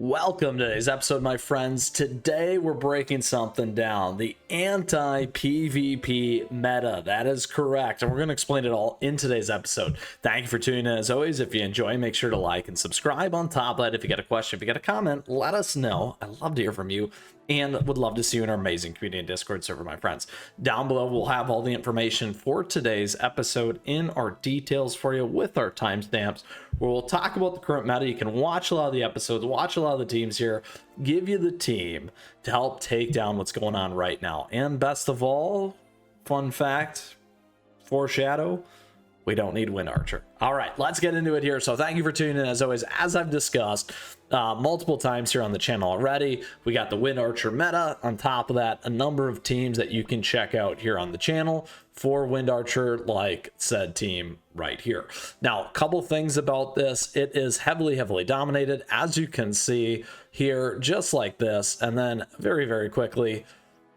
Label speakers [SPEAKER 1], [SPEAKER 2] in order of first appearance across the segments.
[SPEAKER 1] Welcome to today's episode, my friends. Today we're breaking something down, the anti-PvP meta. That is correct, and we're going to explain it all in today's episode. Thank you for tuning in. As always, if you enjoy, make sure to like and subscribe. On top of that, if you got a question, if you got a comment, let us know. I'd love to hear from you and would love to see you in our amazing community and Discord server, my friends. Down below, we'll have all the information for today's episode in our details for you with our timestamps, where we'll talk about the current meta. You can watch a lot of the episodes, watch a lot of the teams here, give you the team to help take down what's going on right now. And best of all, fun fact, foreshadow, we don't need Wind Archer. All right, let's get into it here. So thank you for tuning in. As always, as I've discussed multiple times here on the channel already, we got the Wind Archer meta. On top of that, a number of teams that you can check out here on the channel for Wind Archer, like said team right here. Now, a couple things about this. It is heavily dominated, as you can see here, just like this. And then very quickly,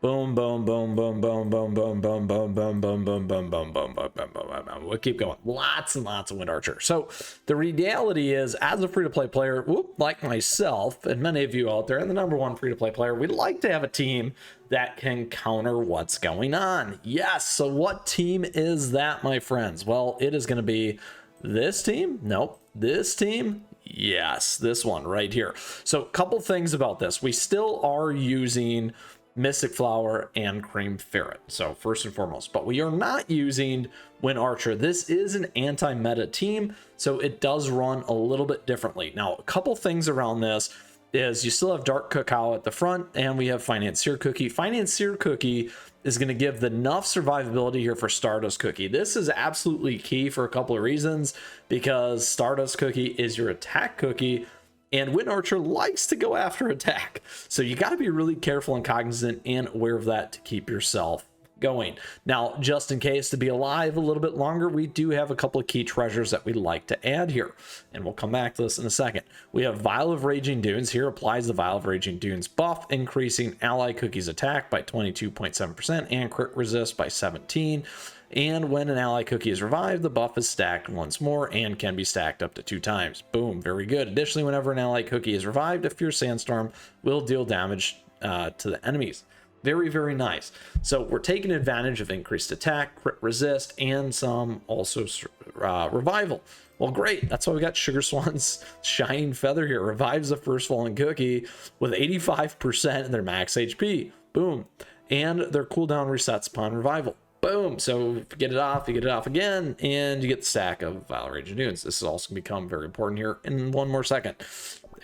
[SPEAKER 1] boom, boom, boom, boom, boom, boom, boom, boom, boom, boom, boom, boom, boom, boom, boom, boom, boom, boom. We'll keep going. Lots and lots of Wind Archer. So the reality is, as a free-to-play player, like myself and many of you out there, and the number one free-to-play player, we'd like to have a team that can counter what's going on. Yes. So what team is that, my friends? Well, it is going to be this team. Nope. This team. Yes, this one right here. So a couple things about this. We still are using Mystic Flower and Cream Ferret, so first and foremost, but we are not using Wind Archer. This is an anti-meta team, so it does run a little bit differently. Now, a couple things around this is you still have Dark Cacao at the front, and we have Financier Cookie. Financier Cookie is going to give enough survivability here for Stardust Cookie. This is absolutely key for a couple of reasons, because Stardust Cookie is your attack cookie, and Wind Archer likes to go after attack. So you got to be really careful and cognizant and aware of that to keep yourself going. Now, just in case, to be alive a little bit longer, we do have a couple of key treasures that we like to add here. And we'll come back to this in a second. We have Vial of Raging Dunes. Here applies the Vial of Raging Dunes buff, increasing ally cookies attack by 22.7% and crit resist by 17%. And when an ally cookie is revived, the buff is stacked once more and can be stacked up to 2 times. Boom, very good. Additionally, whenever an ally cookie is revived, a Fierce Sandstorm will deal damage to the enemies. Very nice. So we're taking advantage of increased attack, crit resist, and some also revival. Well, great. That's why we got Sugar Swan's Shining Feather here. Revives the first fallen cookie with 85% in their max HP. Boom. And their cooldown resets upon revival. Boom. So if you get it off, you get it off again, and you get the stack of Vial of Raging Dunes. This is also going to become very important here in one more second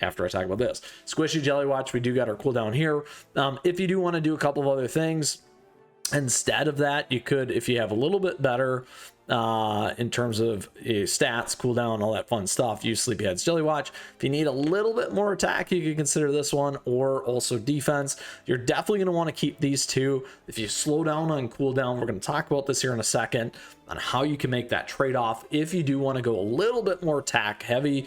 [SPEAKER 1] after I talk about this. Squishy Jelly Watch, we do got our cooldown here. If you do want to do a couple of other things instead of that, you could, if you have a little bit better in terms of stats, cooldown, all that fun stuff, use Sleepyhead's Jelly Watch. If you need a little bit more attack, you can consider this one, or also defense. You're definitely going to want to keep these two. If you slow down on cooldown, we're going to talk about this here in a second on how you can make that trade-off if you do want to go a little bit more attack heavy,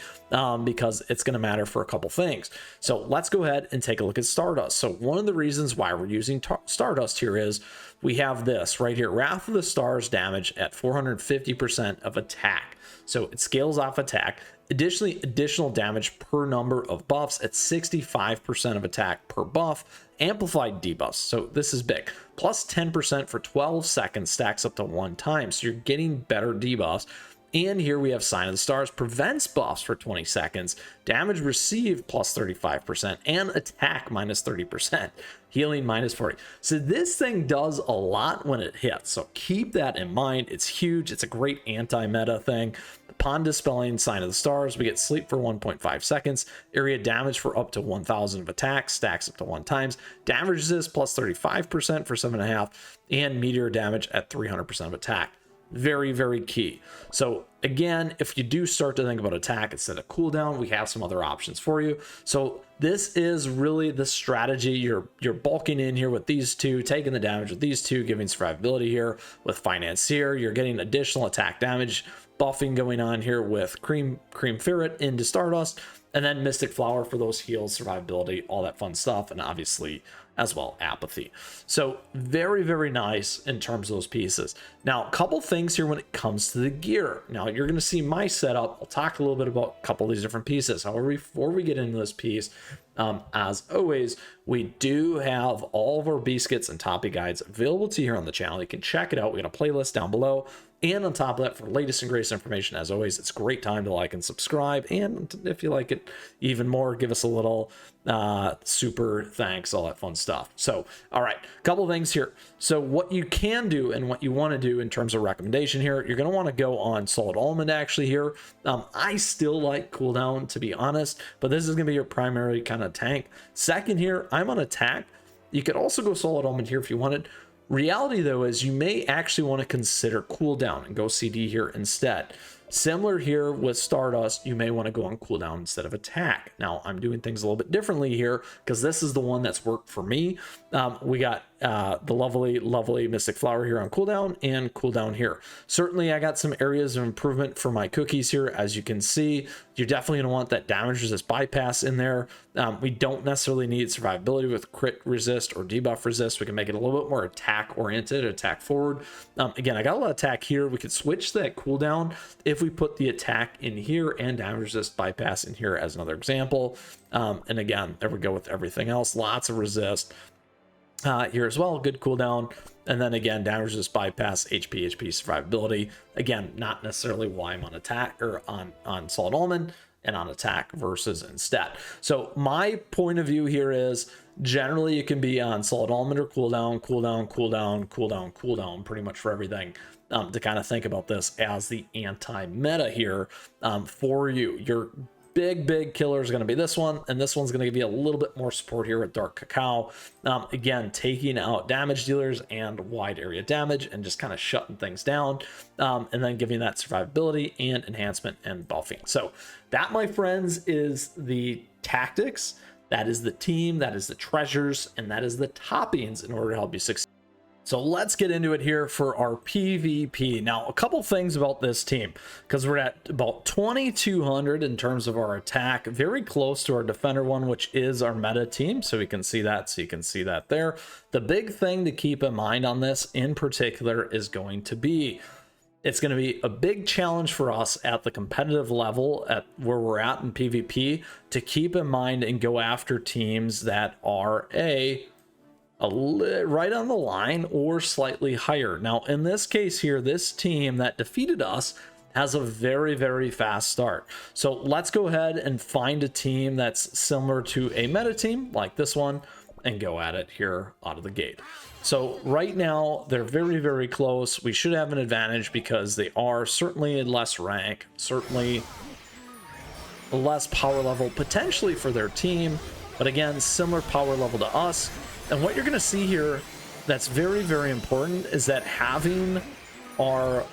[SPEAKER 1] because it's going to matter for a couple things. So let's go ahead and take a look at Stardust. So one of the reasons why we're using Stardust here is we have this right here, Wrath of the Stars damage at 450% of attack. So it scales off attack. Additionally, additional damage per number of buffs at 65% of attack per buff. Amplified debuffs, so this is big. Plus 10% for 12 seconds stacks up to 1 time. So you're getting better debuffs. And here we have Sign of the Stars, prevents buffs for 20 seconds, damage received plus 35%, and attack minus 30%, healing minus 40. So this thing does a lot when it hits. So keep that in mind. It's huge. It's a great anti-meta thing. Upon dispelling Sign of the Stars, we get sleep for 1.5 seconds, area damage for up to 1,000 of attack, stacks up to 1 times, damage resist plus 35% for 7.5, and meteor damage at 300% of attack. Very key. So again, if you do start to think about attack instead of cooldown, we have some other options for you. So this is really the strategy. You're bulking in here with these two, taking the damage with these two, giving survivability here with Financier. You're getting additional attack damage buffing going on here with Cream Ferret into Stardust. And then Mystic Flower for those heals, survivability, all that fun stuff, and obviously as well apathy. So very, very nice in terms of those pieces. Now, a couple things here when it comes to the gear. Now, you're going to see my setup. I'll talk a little bit about a couple of these different pieces. However, before we get into this piece, as always, we do have all of our Beascuits and topping guides available to you here on the channel. You can check it out. We got a playlist down below. And on top of that, for latest and greatest information, as always, it's a great time to like and subscribe. And if you like it even more, give us a little super thanks, all that fun stuff. So, all right, a couple things here. So what you can do and what you want to do in terms of recommendation here, you're going to want to go on Solid Almond actually here. I still like cooldown, to be honest, but this is going to be your primary kind of tank. Second here, I'm on attack. You could also go Solid Almond here if you wanted. Reality though is you may actually want to consider cooldown and go CD here instead. Similar here with Stardust, you may want to go on cooldown instead of attack. Now I'm doing things a little bit differently here because this is the one that's worked for me. We got the lovely Mystic Flower here on cooldown and cooldown here. Certainly I got some areas of improvement for my cookies here. As you can see, you're definitely going to want that damage resist bypass in there. We don't necessarily need survivability with crit resist or debuff resist. We can make it a little bit more attack oriented, attack forward. Again, I got a lot of attack here. We could switch that cooldown if we put the attack in here and damage resist bypass in here as another example. And again, there we go with everything else. Lots of resist here as well. Good cooldown. And then again, damage resist bypass, HP survivability. Again, not necessarily why I'm on attack or on Solid Almond and on attack versus instead. So my point of view here is generally you can be on Solid Almond or cooldown, pretty much for everything. To kind of think about this as the anti-meta here for you. Your big killer is going to be this one, and this one's going to give you a little bit more support here with Dark Cacao. Again, taking out damage dealers and wide area damage and just kind of shutting things down, and then giving that survivability and enhancement and buffing. So that, my friends, is the tactics. That is the team, that is the treasures, and that is the toppings in order to help you succeed. So let's get into it here for our PvP. Now, a couple things about this team, because we're at about 2,200 in terms of our attack, very close to our defender one, which is our meta team. So we can see that. So you can see that there. The big thing to keep in mind on this in particular is going to be, it's going to be a big challenge for us at the competitive level at where we're at in PvP to keep in mind and go after teams that are right on the line or slightly higher. Now in this case here, this team that defeated us has a very fast start. So let's go ahead and find a team that's similar to a meta team like this one and go at it here out of the gate. So right now they're very close. We should have an advantage because they are certainly in less rank, certainly less power level potentially for their team, but again, similar power level to us. And what you're going to see here that's very important is that having our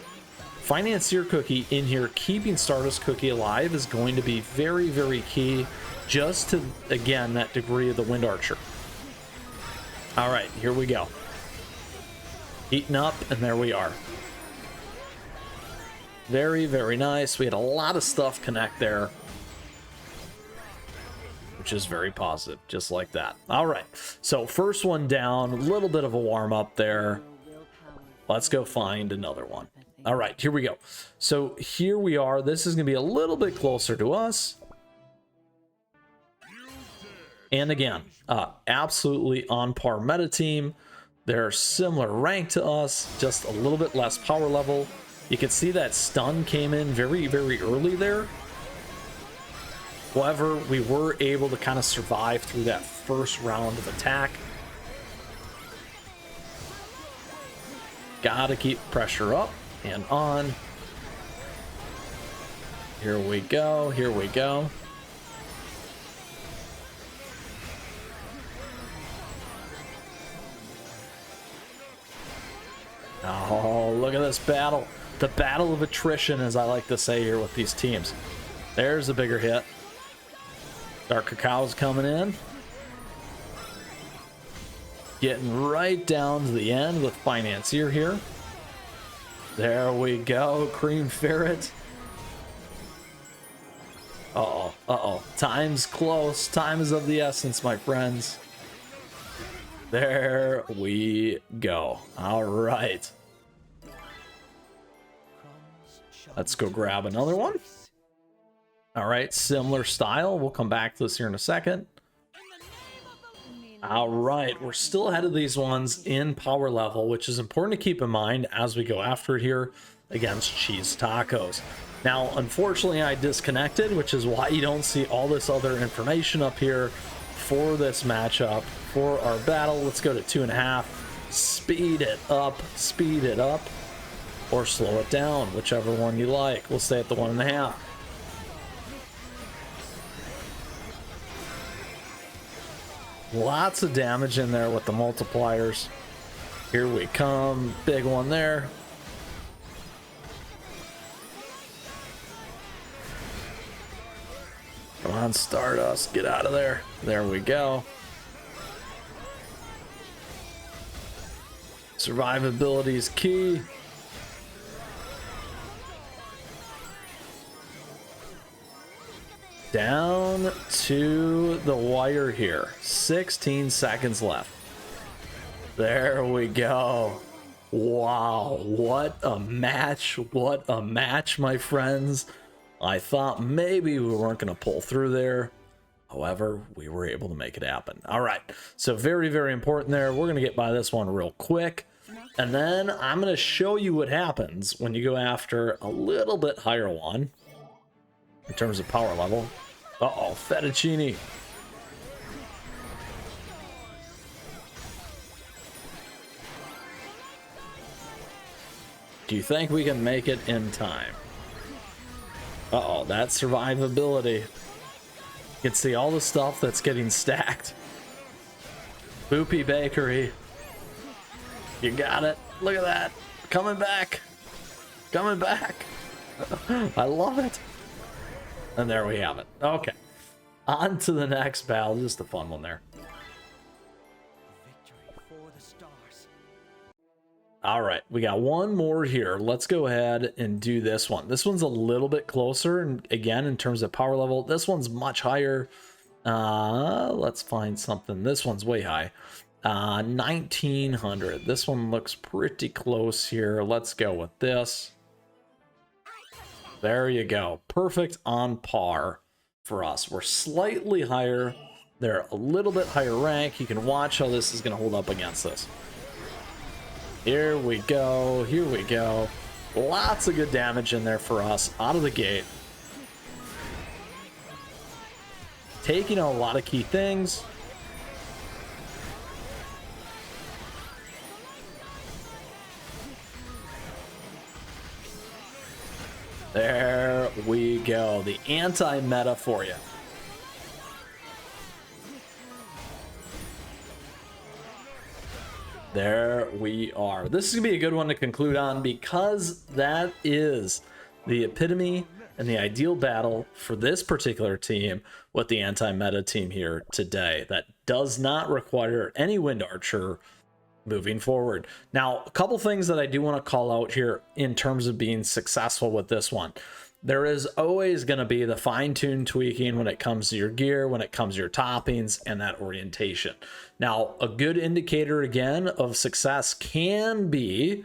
[SPEAKER 1] Financier cookie in here, keeping Stardust cookie alive, is going to be very key, just to, again, that degree of the Wind Archer. All right, here we go. Heating up, and there we are. Very nice. We had a lot of stuff connect there, which is very positive, just like that. All right, so first one down, a little bit of a warm up there. Let's go find another one. All right, here we go. So here we are. This is gonna be a little bit closer to us. And again, absolutely on par meta team. They're similar rank to us, just a little bit less power level. You can see that stun came in very early there. However, we were able to kind of survive through that first round of attack. Gotta keep pressure up and on. Here we go, here we go. Oh, look at this battle. The battle of attrition, as I like to say here with these teams. There's a bigger hit. Dark Cacao's coming in. Getting right down to the end with Financier here. There we go, Cream Ferret. Uh-oh, uh-oh. Time's close. Time is of the essence, my friends. There we go. All right. Let's go grab another one. All right, similar style. We'll come back to this here in a second. All right, we're still ahead of these ones in power level, which is important to keep in mind as we go after it here against cheese tacos. Now, unfortunately, I disconnected, which is why you don't see all this other information up here for this matchup. For our battle, let's go to 2.5. Speed it up, or slow it down, whichever one you like. We'll stay at the 1.5. Lots of damage in there with the multipliers. Here we come. Big one there. Come on, Stardust. Get out of there. There we go. Survivability is key. Down to the wire here. 16 seconds left. There we go. Wow, what a match. What a match, my friends. I thought maybe we weren't going to pull through there. However, we were able to make it happen. All right, so very, very important there. We're going to get by this one real quick. And then I'm going to show you what happens when you go after a little bit higher one in terms of power level. Uh-oh, fettuccine. Do you think we can make it in time? Uh-oh, that's survivability. You can see all the stuff that's getting stacked. Boopy Bakery. You got it. Look at that. Coming back. Coming back. I love it. And there we have it. Okay. On to the next battle. Just a fun one there. All right. We got one more here. Let's go ahead and do this one. This one's a little bit closer. And again, in terms of power level, this one's much higher. Let's find something. This one's way high. 1900. This one looks pretty close here. Let's go with this. There you go. Perfect on par for us. We're slightly higher. They're a little bit higher rank. You can watch how this is going to hold up against this. Here we go. Here we go. Lots of good damage in there for us out of the gate. Taking a lot of key things. There we go. The anti-meta for you. There we are. This is going to be a good one to conclude on because that is the epitome and the ideal battle for this particular team with the anti-meta team here today. That does not require any Wind Archer moving forward. Now, a couple things that I do want to call out here in terms of being successful with this one. There is always going to be the fine-tuned tweaking when it comes to your gear, when it comes to your toppings, and that orientation. Now, a good indicator, again, of success can be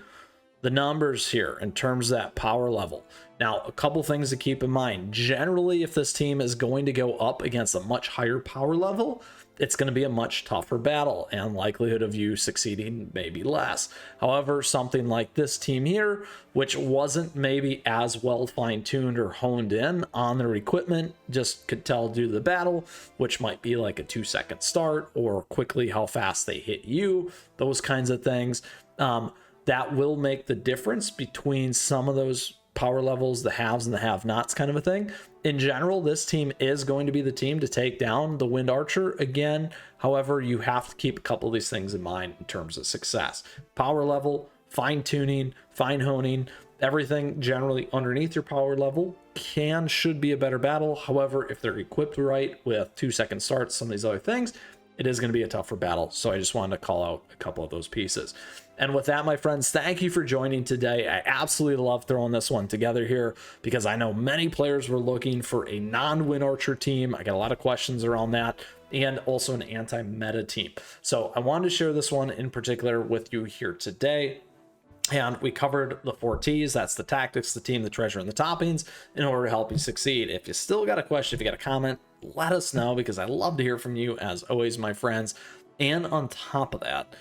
[SPEAKER 1] the numbers here in terms of that power level. Now, a couple things to keep in mind. Generally, if this team is going to go up against a much higher power level, it's going to be a much tougher battle and likelihood of you succeeding maybe less. However, something like this team here, which wasn't maybe as well fine-tuned or honed in on their equipment, just could tell due to the battle, which might be like a 2-second start or quickly how fast they hit you, those kinds of things. That will make the difference between some of those power levels, the haves and the have-nots kind of a thing. In general, this team is going to be the team to take down the Wind Archer again. However, you have to keep a couple of these things in mind in terms of success. Power level, fine-tuning, fine-honing, everything generally underneath your power level should be a better battle. However, if they're equipped right with 2-second starts, some of these other things, it is going to be a tougher battle. So I just wanted to call out a couple of those pieces. And with that, my friends, thank you for joining today. I absolutely love throwing this one together here because I know many players were looking for a non-Wind Archer team. I got a lot of questions around that, and also an anti-meta team. So I wanted to share this one in particular with you here today. And we covered the 4 T's. That's the tactics, the team, the treasure, and the toppings in order to help you succeed. If you still got a question, if you got a comment, let us know because I love to hear from you as always, my friends. And on top of that,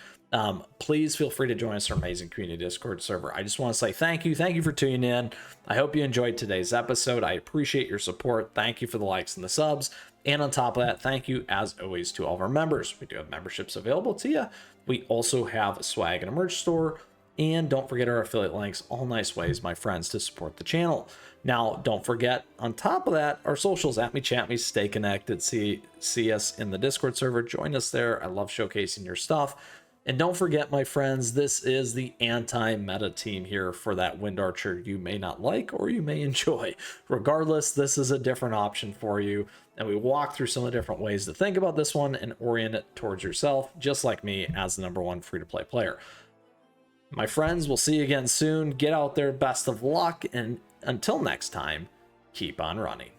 [SPEAKER 1] please feel free to join us in our amazing community Discord server. I just want to say thank you. Thank you for tuning in. I hope you enjoyed today's episode. I appreciate your support. Thank you for the likes and the subs. And on top of that, thank you as always to all of our members. We do have memberships available to you. We also have a swag and a merch store. And don't forget our affiliate links, all nice ways, my friends, to support the channel. Now, don't forget, on top of that, our socials, at me, chat me, stay connected, see us in the Discord server, join us there. I love showcasing your stuff. And don't forget, my friends, this is the anti-meta team here for that Wind Archer you may not like or you may enjoy. Regardless, this is a different option for you. And we walk through some of the different ways to think about this one and orient it towards yourself, just like me as the #1 free-to-play player. My friends, we'll see you again soon. Get out there. Best of luck. And until next time, keep on running.